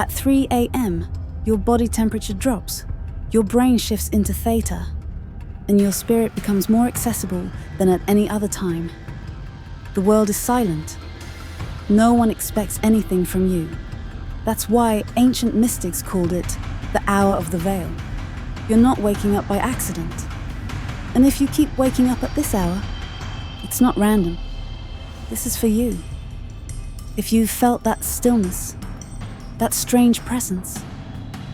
At 3 a.m., your body temperature drops, your brain shifts into theta, and your spirit becomes more accessible than at any other time. The world is silent. No one expects anything from you. That's why ancient mystics called it the hour of the veil. You're not waking up by accident. And if you keep waking up at this hour, it's not random. This is for you. If you've felt that stillness, that strange presence,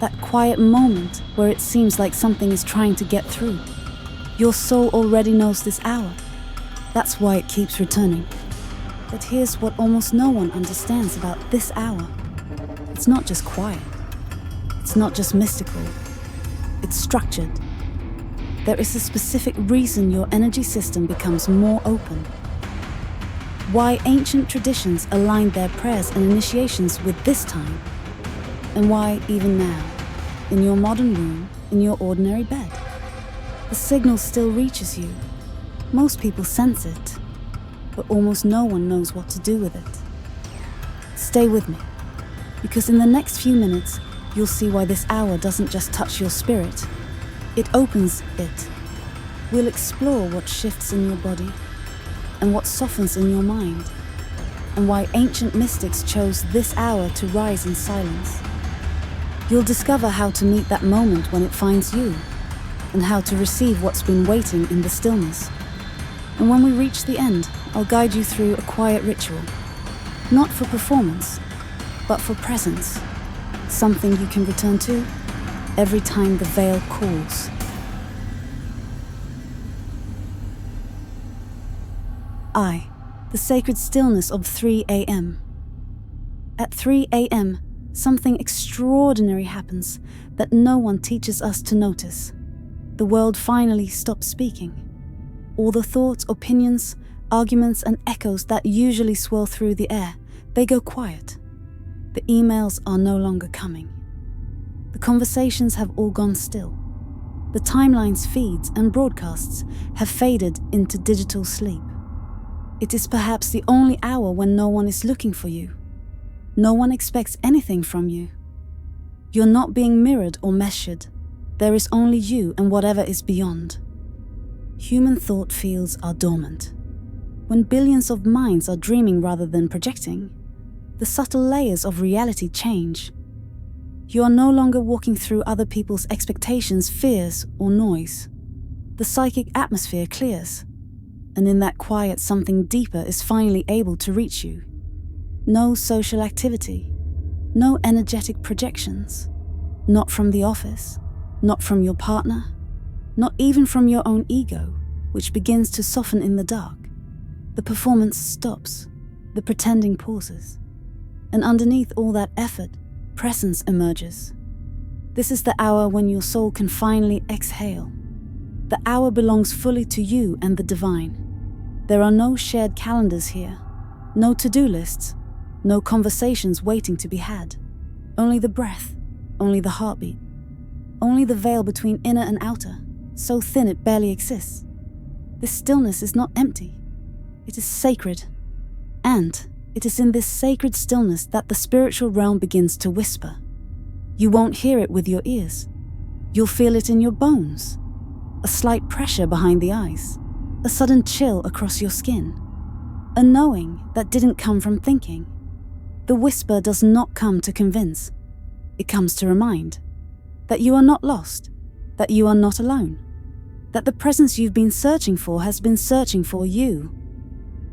that quiet moment where it seems like something is trying to get through, your soul already knows this hour. That's why it keeps returning. But here's what almost no one understands about this hour. It's not just quiet. It's not just mystical. It's structured. There is a specific reason your energy system becomes more open. Why ancient traditions aligned their prayers and initiations with this time. And why, even now, in your modern room, in your ordinary bed, the signal still reaches you. Most people sense it, but almost no one knows what to do with it. Stay with me, because in the next few minutes, you'll see why this hour doesn't just touch your spirit, it opens it. We'll explore what shifts in your body and what softens in your mind, and why ancient mystics chose this hour to rise in silence. You'll discover how to meet that moment when it finds you, and how to receive what's been waiting in the stillness. And when we reach the end, I'll guide you through a quiet ritual, not for performance, but for presence, something you can return to every time the veil calls. The sacred stillness of 3 a.m. At 3 a.m., something extraordinary happens that no one teaches us to notice. The world finally stops speaking. All the thoughts, opinions, arguments, and echoes that usually swirl through the air, they go quiet. The emails are no longer coming. The conversations have all gone still. The timelines, feeds, and broadcasts have faded into digital sleep. It is perhaps the only hour when no one is looking for you. No one expects anything from you. You're not being mirrored or measured. There is only you and whatever is beyond. Human thought fields are dormant. When billions of minds are dreaming rather than projecting, the subtle layers of reality change. You are no longer walking through other people's expectations, fears, or noise. The psychic atmosphere clears, and in that quiet something deeper is finally able to reach you. No social activity, no energetic projections, not from the office, not from your partner, not even from your own ego, which begins to soften in the dark. The performance stops, the pretending pauses, and underneath all that effort, presence emerges. This is the hour when your soul can finally exhale. The hour belongs fully to you and the divine. There are no shared calendars here, no to-do lists, no conversations waiting to be had. Only the breath, only the heartbeat, only the veil between inner and outer, so thin it barely exists. This stillness is not empty. It is sacred. And it is in this sacred stillness that the spiritual realm begins to whisper. You won't hear it with your ears. You'll feel it in your bones. A slight pressure behind the eyes. A sudden chill across your skin. A knowing that didn't come from thinking. The whisper does not come to convince. It comes to remind that you are not lost, that you are not alone, that the presence you've been searching for has been searching for you.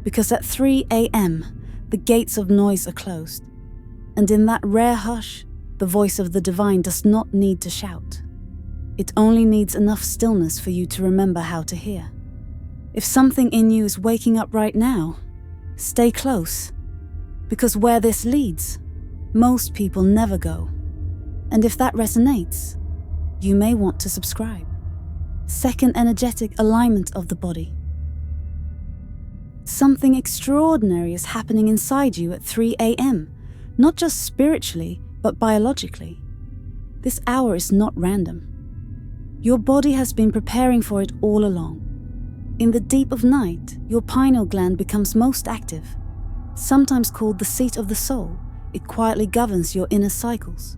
Because at 3 a.m., the gates of noise are closed, and in that rare hush, the voice of the divine does not need to shout. It only needs enough stillness for you to remember how to hear. If something in you is waking up right now, stay close, because where this leads, most people never go. And if that resonates, you may want to subscribe. Second energetic alignment of the body. Something extraordinary is happening inside you at 3 a.m., not just spiritually, but biologically. This hour is not random. Your body has been preparing for it all along. In the deep of night, your pineal gland becomes most active. Sometimes called the seat of the soul, it quietly governs your inner cycles,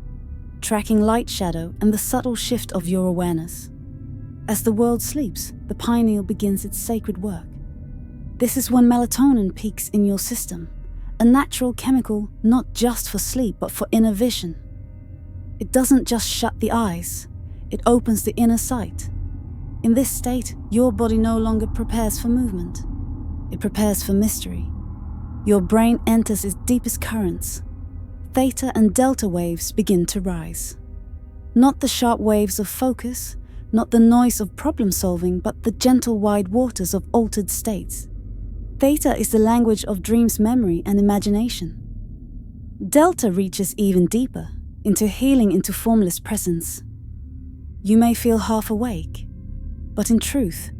tracking light, shadow, and the subtle shift of your awareness. As the world sleeps, the pineal begins its sacred work. This is when melatonin peaks in your system, a natural chemical not just for sleep but for inner vision. It doesn't just shut the eyes, it opens the inner sight. In this state, your body no longer prepares for movement. It prepares for mystery. Your brain enters its deepest currents. Theta and delta waves begin to rise. Not the sharp waves of focus, not the noise of problem solving, but the gentle wide waters of altered states. Theta is the language of dreams, memory, and imagination. Delta reaches even deeper, into healing, into formless presence. You may feel half awake, but in truth,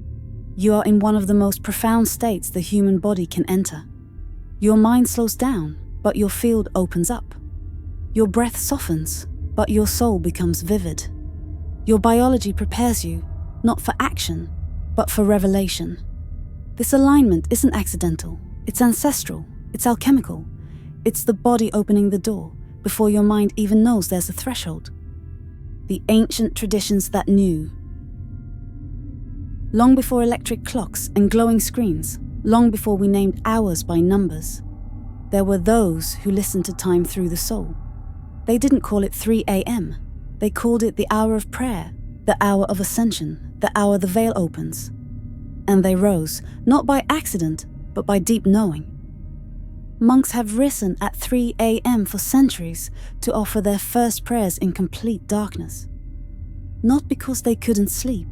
you are in one of the most profound states the human body can enter. Your mind slows down, but your field opens up. Your breath softens, but your soul becomes vivid. Your biology prepares you, not for action, but for revelation. This alignment isn't accidental, it's ancestral, it's alchemical. It's the body opening the door before your mind even knows there's a threshold. The ancient traditions that knew. Long before electric clocks and glowing screens, long before we named hours by numbers, there were those who listened to time through the soul. They didn't call it 3 a.m. They called it the hour of prayer, the hour of ascension, the hour the veil opens. And they rose, not by accident, but by deep knowing. Monks have risen at 3 a.m. for centuries to offer their first prayers in complete darkness. Not because they couldn't sleep,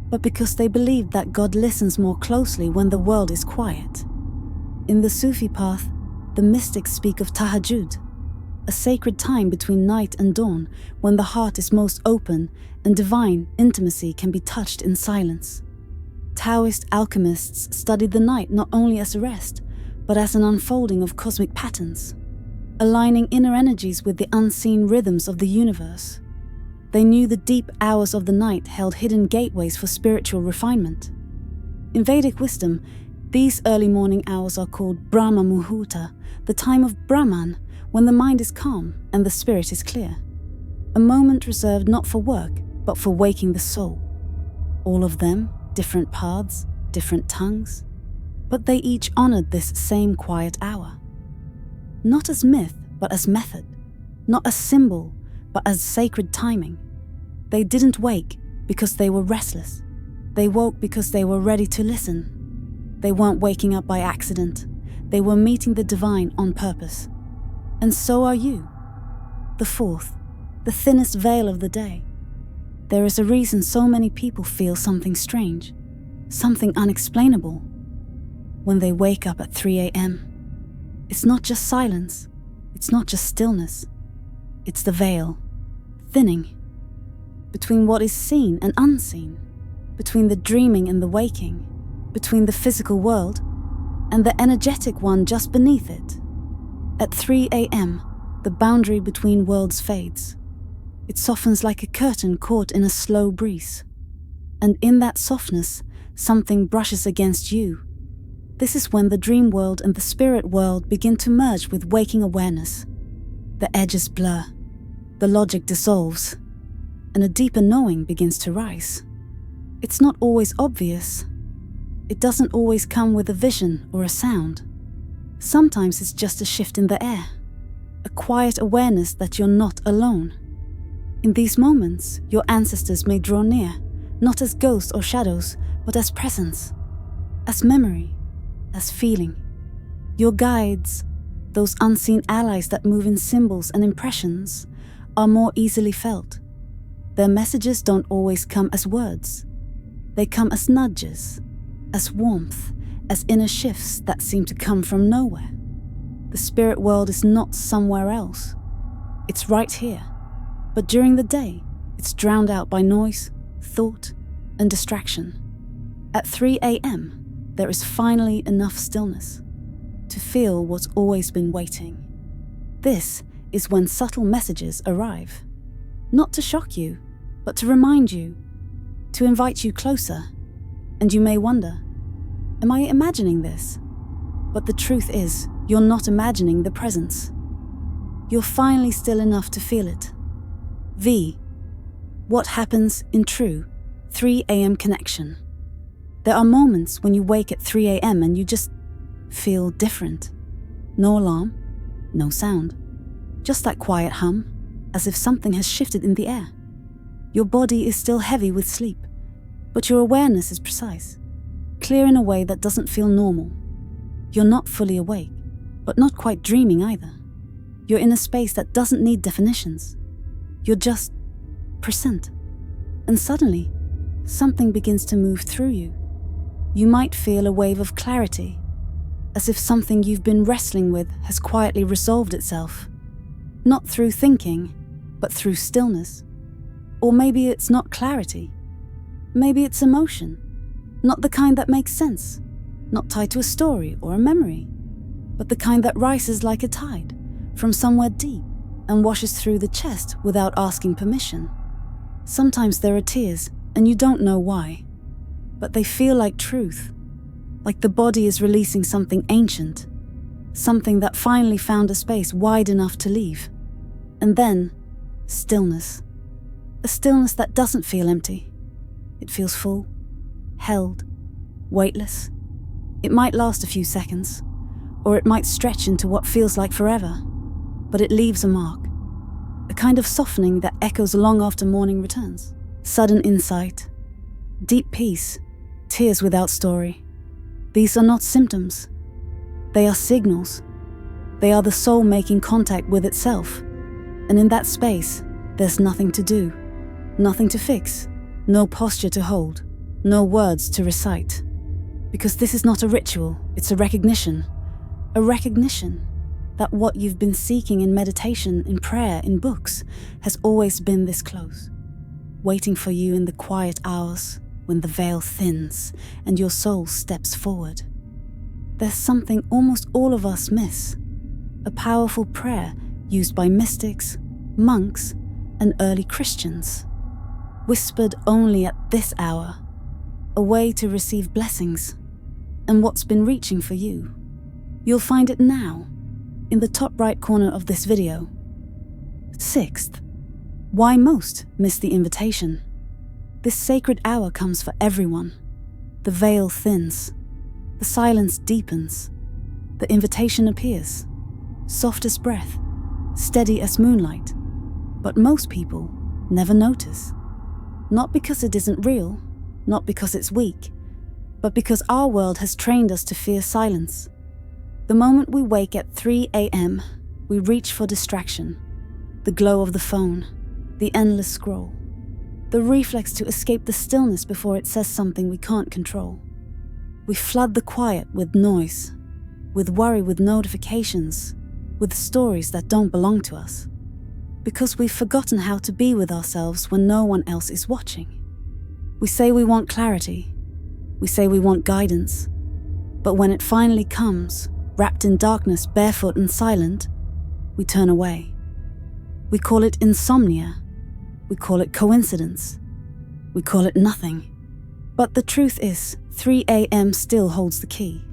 but because they believed that God listens more closely when the world is quiet. In the Sufi path, the mystics speak of tahajjud, a sacred time between night and dawn when the heart is most open and divine intimacy can be touched in silence. Taoist alchemists studied the night not only as a rest, but as an unfolding of cosmic patterns, aligning inner energies with the unseen rhythms of the universe. They knew the deep hours of the night held hidden gateways for spiritual refinement. In Vedic wisdom, these early morning hours are called Brahma Muhurta, the time of Brahman, when the mind is calm and the spirit is clear. A moment reserved not for work, but for waking the soul. All of them, different paths, different tongues, but they each honored this same quiet hour. Not as myth, but as method. Not as symbol, but as sacred timing. They didn't wake because they were restless. They woke because they were ready to listen. They weren't waking up by accident. They were meeting the divine on purpose. And so are you. The fourth, the thinnest veil of the day. There is a reason so many people feel something strange, something unexplainable, when they wake up at 3 a.m. It's not just silence. It's not just stillness. It's the veil, thinning, between what is seen and unseen, between the dreaming and the waking, between the physical world and the energetic one just beneath it. At 3 a.m., the boundary between worlds fades. It softens like a curtain caught in a slow breeze. And in that softness, something brushes against you. This is when the dream world and the spirit world begin to merge with waking awareness. The edges blur, the logic dissolves, and a deeper knowing begins to rise. It's not always obvious. It doesn't always come with a vision or a sound. Sometimes it's just a shift in the air, a quiet awareness that you're not alone. In these moments, your ancestors may draw near, not as ghosts or shadows, but as presence, as memory, as feeling. Your guides, those unseen allies that move in symbols and impressions, are more easily felt. Their messages don't always come as words. They come as nudges, as warmth, as inner shifts that seem to come from nowhere. The spirit world is not somewhere else. It's right here. But during the day, it's drowned out by noise, thought, and distraction. At 3 a.m., there is finally enough stillness to feel what's always been waiting. This is when subtle messages arrive. Not to shock you, but to remind you, to invite you closer. And you may wonder, am I imagining this? But the truth is, you're not imagining the presence. You're finally still enough to feel it. V. What happens in true 3 a.m. connection? There are moments when you wake at 3 a.m. and you just feel different. No alarm, no sound. Just that quiet hum, as if something has shifted in the air. Your body is still heavy with sleep, but your awareness is precise, clear in a way that doesn't feel normal. You're not fully awake, but not quite dreaming either. You're in a space that doesn't need definitions. You're just present. And suddenly, something begins to move through you. You might feel a wave of clarity, as if something you've been wrestling with has quietly resolved itself. Not through thinking, but through stillness. Or maybe it's not clarity. Maybe it's emotion. Not the kind that makes sense. Not tied to a story or a memory. But the kind that rises like a tide from somewhere deep and washes through the chest without asking permission. Sometimes there are tears and you don't know why. But they feel like truth. Like the body is releasing something ancient. Something that finally found a space wide enough to leave. And then, stillness. A stillness that doesn't feel empty. It feels full, held, weightless. It might last a few seconds, or it might stretch into what feels like forever, but it leaves a mark. A kind of softening that echoes long after morning returns. Sudden insight, deep peace, tears without story. These are not symptoms. They are signals. They are the soul making contact with itself. And in that space, there's nothing to do, nothing to fix, no posture to hold, no words to recite. Because this is not a ritual, it's a recognition that what you've been seeking in meditation, in prayer, in books, has always been this close, waiting for you in the quiet hours when the veil thins and your soul steps forward. There's something almost all of us miss, a powerful prayer used by mystics, monks, and early Christians, whispered only at this hour, a way to receive blessings, and what's been reaching for you. You'll find it now, in the top right corner of this video. Sixth, why most miss the invitation. This sacred hour comes for everyone. The veil thins, the silence deepens, the invitation appears, soft as breath, steady as moonlight, but most people never notice. Not because it isn't real, not because it's weak, but because our world has trained us to fear silence. The moment we wake at 3 a.m., we reach for distraction, the glow of the phone, the endless scroll, the reflex to escape the stillness before it says something we can't control. We flood the quiet with noise, with worry, with notifications, with stories that don't belong to us, because we've forgotten how to be with ourselves when no one else is watching. We say we want clarity, we say we want guidance, but when it finally comes, wrapped in darkness, barefoot and silent, we turn away. We call it insomnia, we call it coincidence, we call it nothing. But the truth is, 3 a.m. still holds the key.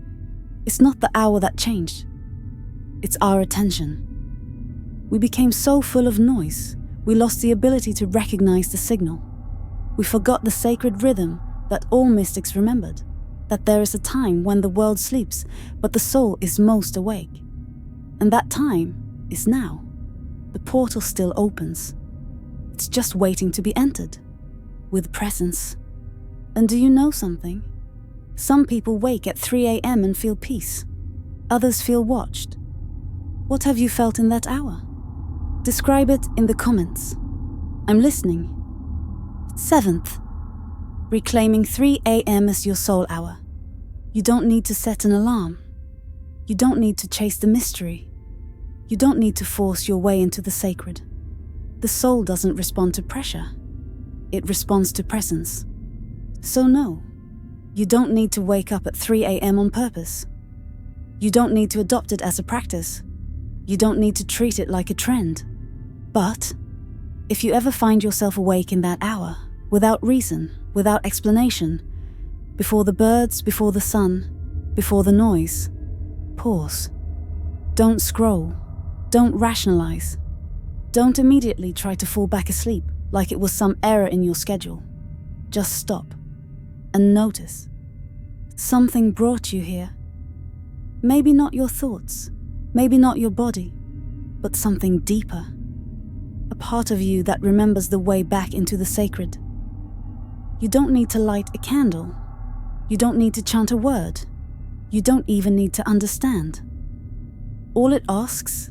It's not the hour that changed, it's our attention. We became so full of noise, we lost the ability to recognize the signal. We forgot the sacred rhythm that all mystics remembered, that there is a time when the world sleeps, but the soul is most awake. And that time is now. The portal still opens. It's just waiting to be entered, with presence. And do you know something? Some people wake at 3 a.m. and feel peace. Others feel watched. What have you felt in that hour? Describe it in the comments. I'm listening. Seventh, reclaiming 3 a.m. as your soul hour. You don't need to set an alarm. You don't need to chase the mystery. You don't need to force your way into the sacred. The soul doesn't respond to pressure. It responds to presence. So no, you don't need to wake up at 3 a.m. on purpose. You don't need to adopt it as a practice. You don't need to treat it like a trend. But if you ever find yourself awake in that hour, without reason, without explanation, before the birds, before the sun, before the noise, pause. Don't scroll. Don't rationalize. Don't immediately try to fall back asleep like it was some error in your schedule. Just stop and notice. Something brought you here. Maybe not your thoughts, maybe not your body, but something deeper. A part of you that remembers the way back into the sacred. You don't need to light a candle. You don't need to chant a word. You don't even need to understand. All it asks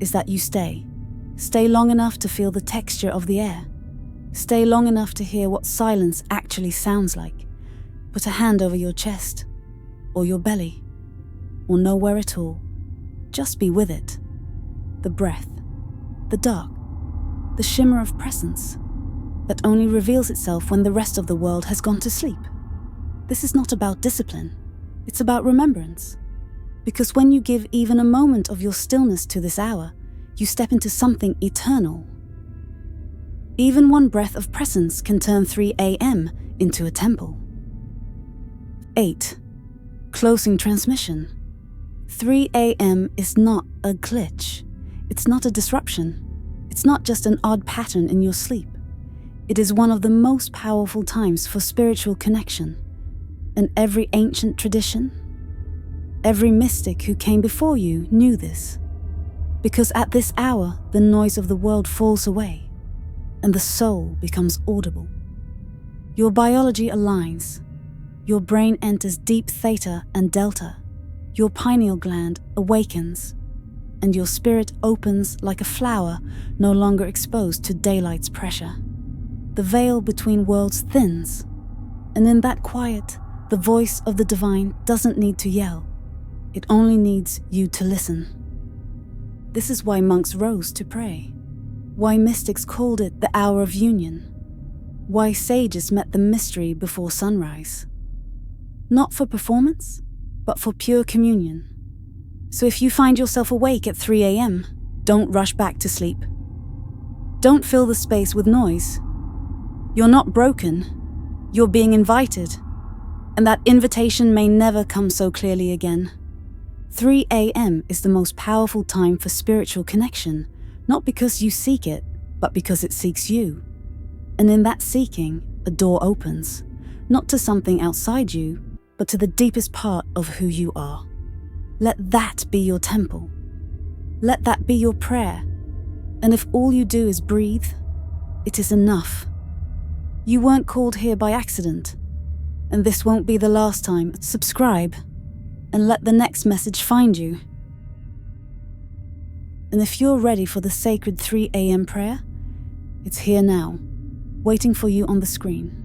is that you stay. Stay long enough to feel the texture of the air. Stay long enough to hear what silence actually sounds like. Put a hand over your chest, or your belly, or nowhere at all. Just be with it. The breath, the dark, the shimmer of presence that only reveals itself when the rest of the world has gone to sleep. This is not about discipline. It's about remembrance. Because when you give even a moment of your stillness to this hour, you step into something eternal. Even one breath of presence can turn 3 a.m. into a temple. 8. Closing transmission. 3 a.m. is not a glitch. It's not a disruption. It's not just an odd pattern in your sleep. It is one of the most powerful times for spiritual connection. And every ancient tradition, every mystic who came before you knew this. Because at this hour, the noise of the world falls away, and the soul becomes audible. Your biology aligns. Your brain enters deep theta and delta. Your pineal gland awakens, and your spirit opens like a flower no longer exposed to daylight's pressure. The veil between worlds thins, and in that quiet, the voice of the divine doesn't need to yell. It only needs you to listen. This is why monks rose to pray, why mystics called it the hour of union, why sages met the mystery before sunrise. Not for performance, but for pure communion. So if you find yourself awake at 3 a.m., don't rush back to sleep. Don't fill the space with noise. You're not broken, you're being invited, and that invitation may never come so clearly again. 3 a.m. is the most powerful time for spiritual connection, not because you seek it, but because it seeks you. And in that seeking, a door opens, not to something outside you, but to the deepest part of who you are. Let that be your temple. Let that be your prayer. And if all you do is breathe, it is enough. You weren't called here by accident. And this won't be the last time. Subscribe, and let the next message find you. And if you're ready for the sacred 3 a.m. prayer, it's here now, waiting for you on the screen.